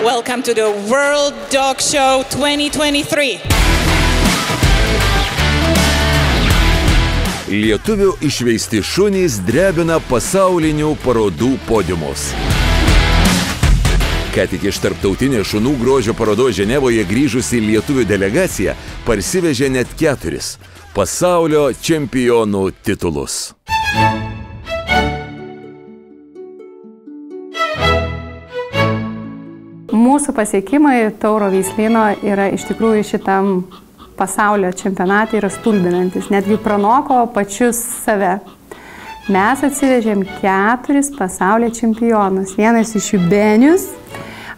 Welcome to the World Dog Show 2023. Lietuvių išveisti šunys drebina pasaulinių parodų podiumus. Ką tik iš tarptautinės šunų grožio parodos Ženevoje grįžusi lietuvių delegacija parsivežė net 4 pasaulio čempionų titulus. Mūsų pasiekimai tauro veislyno yra iš tikrųjų šitam pasaulio čempionatui yra stulbinantis, netgi pranoko pačius save. Mes atsivežėm 4 pasaulio čempionus, vienas iš jų Benius,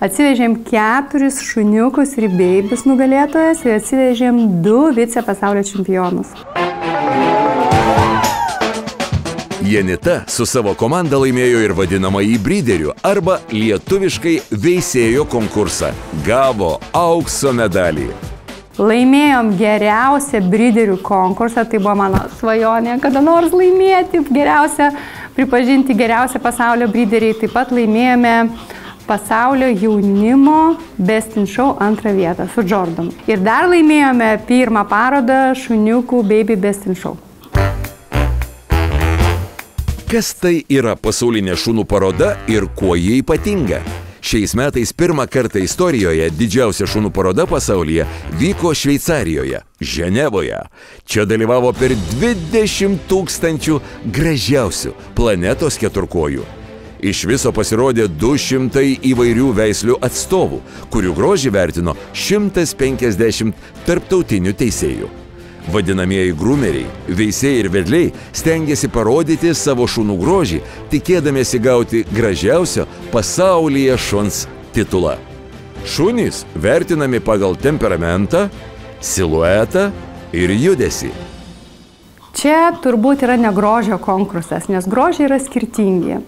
atsivežėm 4 šuniukus ir beibis nugalėtojas ir atsivežėm 2 vice pasaulio čempionus. Janita su savo komanda laimėjo ir vadinamąjį bryderių arba lietuviškai veisėjo konkursą. Gavo aukso medalį. Laimėjom geriausią bryderių konkursą, tai buvo mano svajonė, kada nors laimėti, pripažinti geriausią pasaulio bryderiai. Taip pat laimėjome pasaulio jaunimo Best in Show 2 vietą su Jordanu. Ir dar laimėjome 1 parodą šuniukų Baby Best in Show. Kas tai yra pasaulinė šunų paroda ir kuo ji ypatinga? Šiais metais pirmą kartą istorijoje didžiausia šunų paroda pasaulyje vyko Šveicarijoje, Ženevoje. Čia dalyvavo per 20 000 gražiausių planetos keturkojų. Iš viso pasirodė 200 įvairių veislių atstovų, kurių grožį vertino 150 tarptautinių teisėjų. Vadinamieji grumeriai, veisėjai ir vedliai stengiasi parodyti savo šunų grožį, tikėdamiesi gauti gražiausio pasaulyje šuns titulą. Šunys vertinami pagal temperamentą, siluetą ir judesį. Čia turbūt yra ne grožio konkursas, nes grožiai yra skirtingi.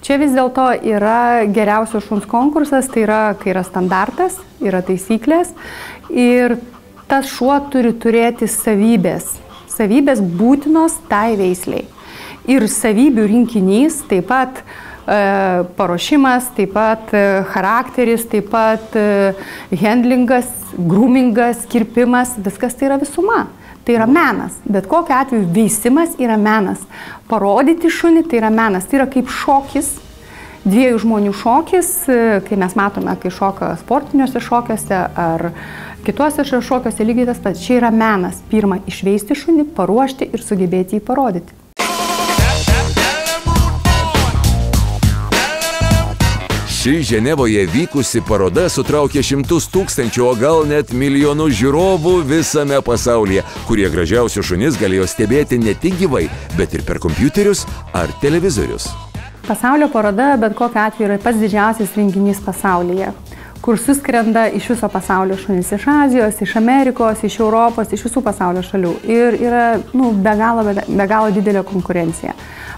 Čia vis dėlto yra geriausio šuns konkursas, tai yra, kai yra standartas, yra taisyklės ir tas šuo turi turėti savybės būtinos tai veisliai. Ir savybių rinkinys, taip pat paruošimas, taip pat charakteris, taip pat handlingas, groomingas, kirpimas, viskas tai yra visuma. Tai yra menas. Bet kokiu atveju veisimas yra menas. Parodyti šunį tai yra menas. Tai yra kaip šokis, 2 žmonių šokis, kai mes matome, kai šoka sportiniuose šokiuose ar kituose šokiuose lygiai tas pats. Čia yra menas. Pirma, išveisti šunį, paruošti ir sugebėti jį parodyti. Ši Ženevoje vykusi paroda sutraukė 100 000, o gal net milijonus žiūrovų visame pasaulyje, kurie gražiausius šunis galėjo stebėti ne tik gyvai, bet ir per kompiuterius ar televizorius. Pasaulio paroda bet kokiu atveju yra pats didžiausias renginys pasaulyje, kur suskrenda iš viso pasaulio šunys, iš Azijos, iš Amerikos, iš Europos, iš visų pasaulio šalių. Ir yra be galo didelė konkurencija.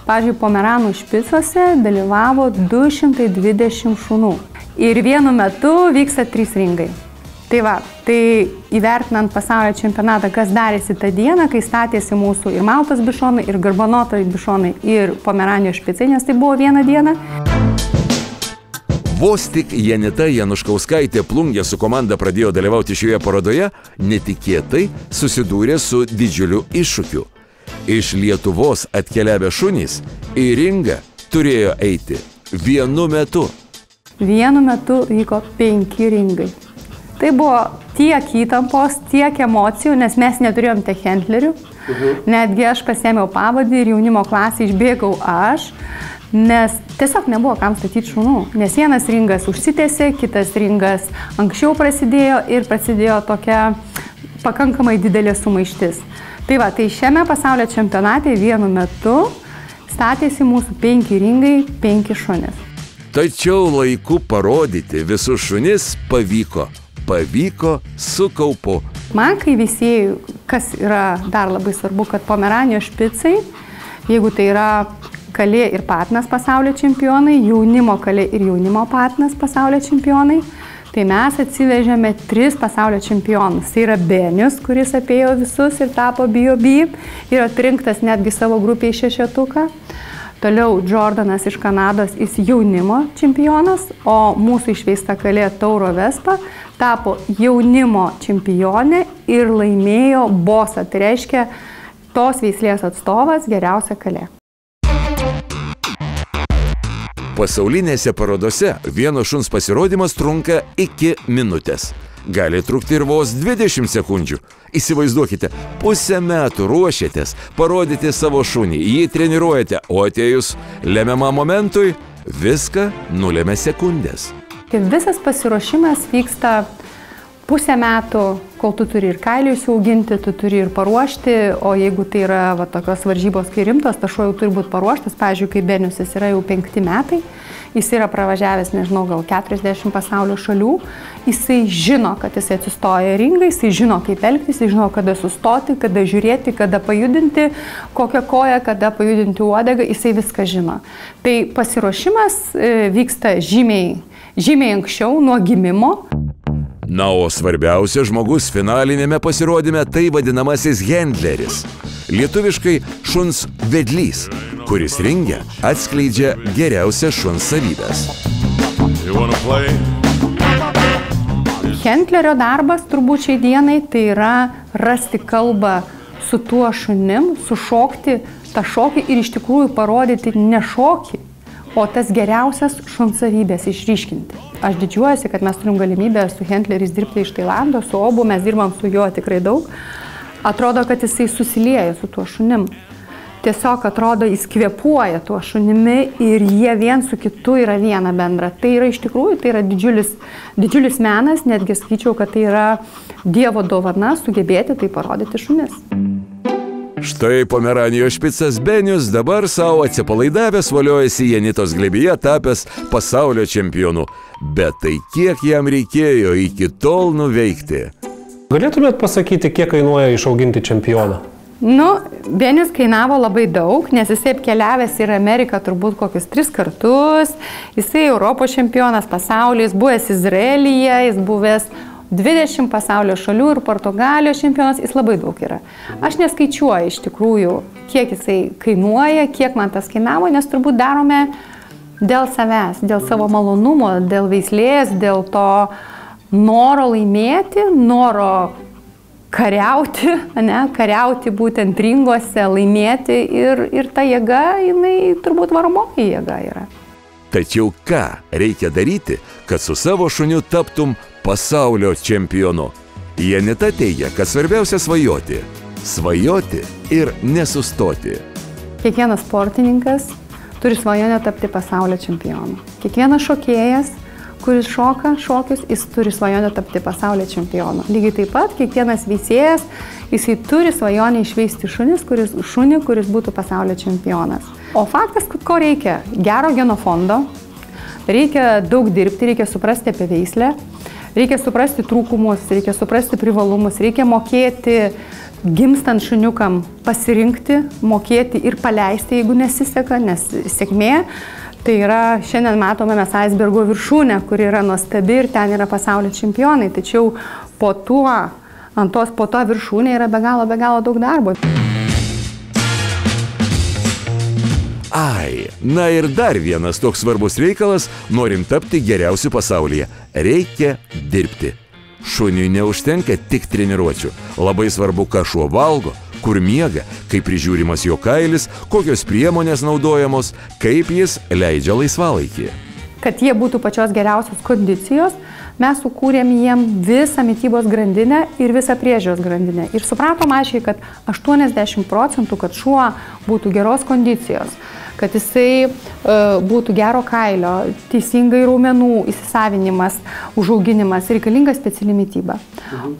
Pavyzdžiui, Pomeranų špicose dalyvavo 220 šunų. Ir vienu metu vyksta 3 ringai. Tai va, tai įvertinant pasaulio čempionatą, kas darėsi tą dieną, kai statėsi mūsų ir Maltos bišonai, ir Garbanoto bišonai, ir Pomeranio špicai, nes tai buvo vieną dieną. Vos tik Janita Januškauskaitė Plungė su komanda pradėjo dalyvauti šioje parodoje, netikėtai susidūrė su didžiuliu iššūkiu. Iš Lietuvos atkeliavę šunys į ringą turėjo eiti vienu metu. Vienu metu vyko 5 ringai. Tai buvo tiek įtampos, tiek emocijų, nes mes neturėjom tech handlerių. Netgi aš pasėmiau pavadį ir jaunimo klasį išbėgau aš, nes tiesiog nebuvo kam statyti šunų. Nes vienas ringas užsitęsė, kitas ringas anksčiau prasidėjo ir prasidėjo tokia pakankamai didelė sumaištis. Tai va, tai šiame pasaulio čempionate vienu metu statėsi mūsų 5 ringai, 5 šunis. Tačiau laiku parodyti visus šunis pavyko. Pavyko su kaupu. Man kai veisėjų, kas yra dar labai svarbu, kad Pomeranio špicai, jeigu tai yra kalė ir patinas pasaulio čempionai, jaunimo kalė ir jaunimo patinas pasaulio čempionai, tai mes atsivežėme 3 pasaulio čempionus. Tai yra Benius, kuris apėjo visus ir tapo BioB ir atrinktas netgi savo grupiai 6. Toliau Jordanas iš Kanados, jis jaunimo čempionas, o mūsų išveista kalė Tauro Vespa tapo jaunimo čempionė ir laimėjo bosą. Tai reiškia, tos veislės atstovas geriausia kalė. Pasaulinėse parodose vieno šuns pasirodymas trunka iki minutės. Gali trukti ir vos 20 sekundžių. Įsivaizduokite, pusę metų ruošiatės parodyti savo šunį, jį treniruojate, o atėjus lemiamam momentui viską nulėmė sekundės. Visas pasiruošimas vyksta pusę metų, kol tu turi ir kailį įsiauginti, tu turi ir paruošti, o jeigu tai yra tokios varžybos, kai rimtos, tas šuo jau turi būti paruoštas. Pavyzdžiui, kai Benius, jis yra jau 5 metai, jis yra pravažiavęs, nežinau, gal 40 pasaulio šalių, jisai žino, kad jisai atsistoja ringą, jisai žino, kaip elgtis, jisai žino, kada sustoti, kada žiūrėti, kada pajudinti kokią koją, kada pajudinti uodegą, jisai viską žino. Tai pasiruošimas vyksta žymiai anksčiau, nuo gimimo. Na, o svarbiausia žmogus finalinėme pasirodyme tai vadinamasis hendleris. Lietuviškai šuns vedlys, kuris ringe atskleidžia geriausias šuns savybes. Hendlerio darbas turbūt šiai dienai tai yra rasti kalbą su tuo šunim, sušokti tą šokį ir iš tikrųjų parodyti ne šokį, o tas geriausias šuns savybės išryškinti. Aš didžiuojuosi, kad mes turim galimybę su hendleriais dirbti iš Tailando, su Obu, mes dirbam su juo tikrai daug. Atrodo, kad jisai susilieja su tuo šunim. Tiesiog atrodo, jis kvėpuoja tuo šunimi ir jie vien su kitu yra viena bendra. Tai yra iš tikrųjų, tai yra didžiulis menas, netgi sakyčiau, kad tai yra Dievo dovana sugebėti tai parodyti šunis. Štai Pomeranijos špicas Benius dabar savo atsipalaidavęs voliojasi Janitos glėbyje tapęs pasaulio čempionu. Bet tai kiek jam reikėjo iki tol nuveikti? Galėtumėt pasakyti, kiek kainuoja išauginti čempioną? Benius kainavo labai daug, nes jisai apkeliavęs į Ameriką turbūt kokius 3 kartus. Jisai Europos čempionas pasaulyje, jis buvęs Izraelyje, jis buvęs 20 pasaulio šalių ir Portugalijos čempionas, jis labai daug yra. Aš neskaičiuoju iš tikrųjų, kiek jisai kainuoja, kiek man tas kainavo, nes turbūt darome dėl savęs, dėl savo malonumo, dėl veislės, dėl to noro laimėti, noro kariauti būtent ringose, laimėti ir ta jėga, jinai turbūt varomoji jėga yra. Tačiau ką reikia daryti, kad su savo šuniu taptum pasaulio čempionu? Janita teigia, kad svarbiausia svajoti. Svajoti ir nesustoti. Kiekvienas sportininkas turi svajonę tapti pasaulio čempionu. Kiekvienas šokėjas, kuris šoka šokius, jis turi svajonę tapti pasaulio čempionu. Lygiai taip pat kiekvienas veisėjas, jisai turi svajonę išveisti šunį, kuris būtų pasaulio čempionas. O faktas, ko reikia? Gero genofondo, reikia daug dirbti, reikia suprasti apie veislę, reikia suprasti trūkumus, reikia suprasti privalumus, reikia mokėti gimstant šuniukam pasirinkti, mokėti ir paleisti, jeigu nesiseka, nes sėkmė tai yra, šiandien matome mes aisbergo viršūnę, kuri yra nuostabi ir ten yra pasaulio čempionai, tačiau po to viršūnė yra be galo daug darbo. Na ir dar vienas toks svarbus reikalas, norint tapti geriausiu pasaulyje. Reikia dirbti. Šuniui neužtenka tik treniruočių. Labai svarbu, ką šuo valgo, kur miega, kaip prižiūrimas jo kailis, kokios priemonės naudojamos, kaip jis leidžia laisvalaikį. Kad jie būtų pačios geriausios kondicijos, mes sukūrėm jiem visą mitybos grandinę ir visą priežiūros grandinę. Ir supratom aiškiai, kad 80%, kad šuo būtų geros kondicijos, kad jisai būtų gero kailio, teisingai raumenų įsisavinimas, užauginimas, reikalinga speciali mityba.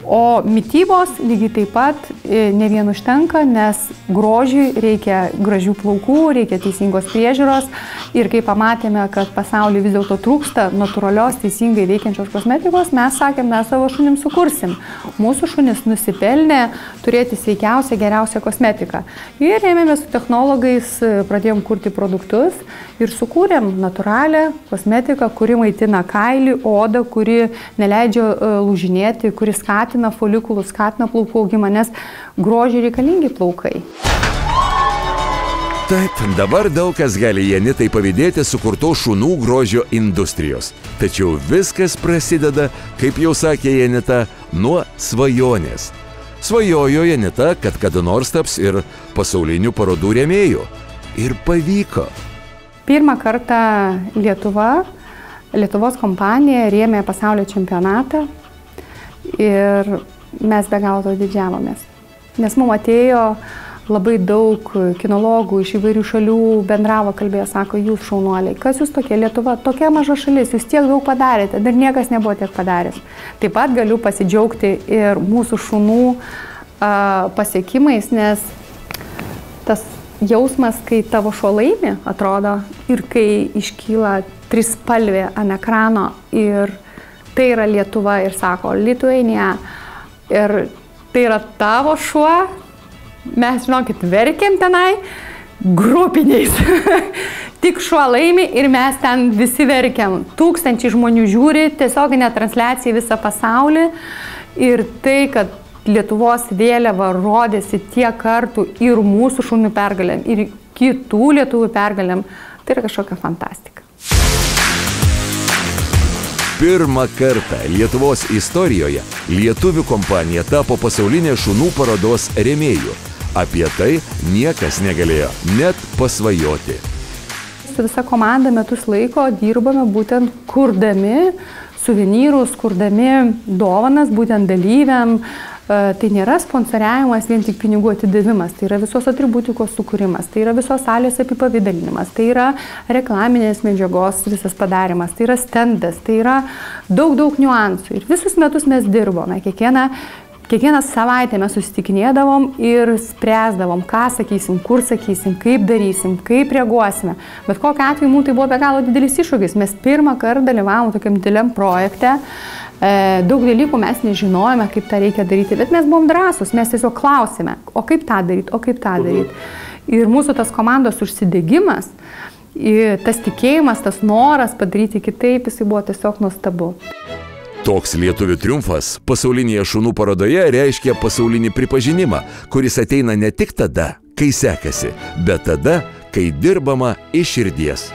O mitybos lygiai taip pat ne vien užtenka, nes grožiui reikia gražių plaukų, reikia teisingos priežiūros ir kai pamatėme, kad pasaulyje vis dėlto trūksta natūralios, teisingai veikiančios kosmetikos, mes sakėm, mes savo šunim sukursim. Mūsų šunis nusipelnė turėti sveikiausią, geriausią kosmetiką. Ir ėmėmės su technologais, pradėjom kurti produktus ir sukūrėm natūralią kosmetiką, kuri maitina kailį, odą, kuri neleidžia lūžinėti, kuri skatina folikulus, skatina plaukų augimą, nes grožiui reikalingi plaukai. Taip, dabar daug kas gali Janitai pavydėti sukurto šunų grožio industrijos. Tačiau viskas prasideda, kaip jau sakė Janita, nuo svajonės. Svajojo Janita, kad kada nors taps ir pasaulinių parodų rėmėjų. Ir pavyko. Pirmą kartą Lietuvos kompanija rėmė pasaulio čempionatą ir mes be galo to didžiavomės. Nes mums atėjo labai daug kinologų iš įvairių šalių, bendravo, kalbėjo, sako, jūs šaunuoliai, kas jūs tokie, Lietuva, tokia maža šalis, jūs tiek daug padarėte, dar niekas nebuvo tiek padaręs. Taip pat galiu pasidžiaugti ir mūsų šunų pasiekimais, nes tas jausmas, kai tavo šuo laimi, atrodo, ir kai iškyla trispalvė ant ekrano ir tai yra Lietuva ir sako, Lithuania, ir tai yra tavo šuo, mes, žinokit, verkiam tenai grupiniais. Tik šuo laimi ir mes ten visi verkiam. Tūkstančiai žmonių žiūri, tiesioginė transliacija visą pasaulį. Ir tai, kad Lietuvos vėliava rodėsi tiek kartų ir mūsų šunų pergalėm, ir kitų lietuvių pergalėm, tai yra kažkokia fantastika. Pirmą kartą Lietuvos istorijoje lietuvių kompanija tapo pasaulinės šunų parodos rėmėjų. Apie tai niekas negalėjo net pasvajoti. Su visa komanda metus laiko dirbame būtent kurdami suvenyrus, kurdami dovanas būtent dalyviam. Tai nėra sponsoriavimas, vien tik pinigų atidavimas, tai yra visos atributikos sukūrimas, tai yra visos salės apipavidalinimas, tai yra reklaminės medžiagos visas padarimas, tai yra stendas, tai yra daug niuansų. Ir visus metus mes dirbome, kiekvieną savaitę mes susitikinėdavom ir spręsdavom, ką sakysim, kur sakysim, kaip darysim, kaip reaguosime. Bet kokiu atveju mums tai buvo be galo didelis iššūkis. Mes pirmą kartą dalyvavom tokiam dideliam projekte. Daug dalykų mes nežinojome, kaip tą reikia daryti, bet mes buvom drąsūs, mes tiesiog klausėme, o kaip tą daryti, o kaip tą daryti. Ir mūsų tas komandos užsidegimas, tas tikėjimas, tas noras padaryti kitaip, jisai buvo tiesiog nuostabu. Toks lietuvių triumfas pasaulinėje šunų parodoje reiškia pasaulinį pripažinimą, kuris ateina ne tik tada, kai sekasi, bet tada, kai dirbama iš širdies.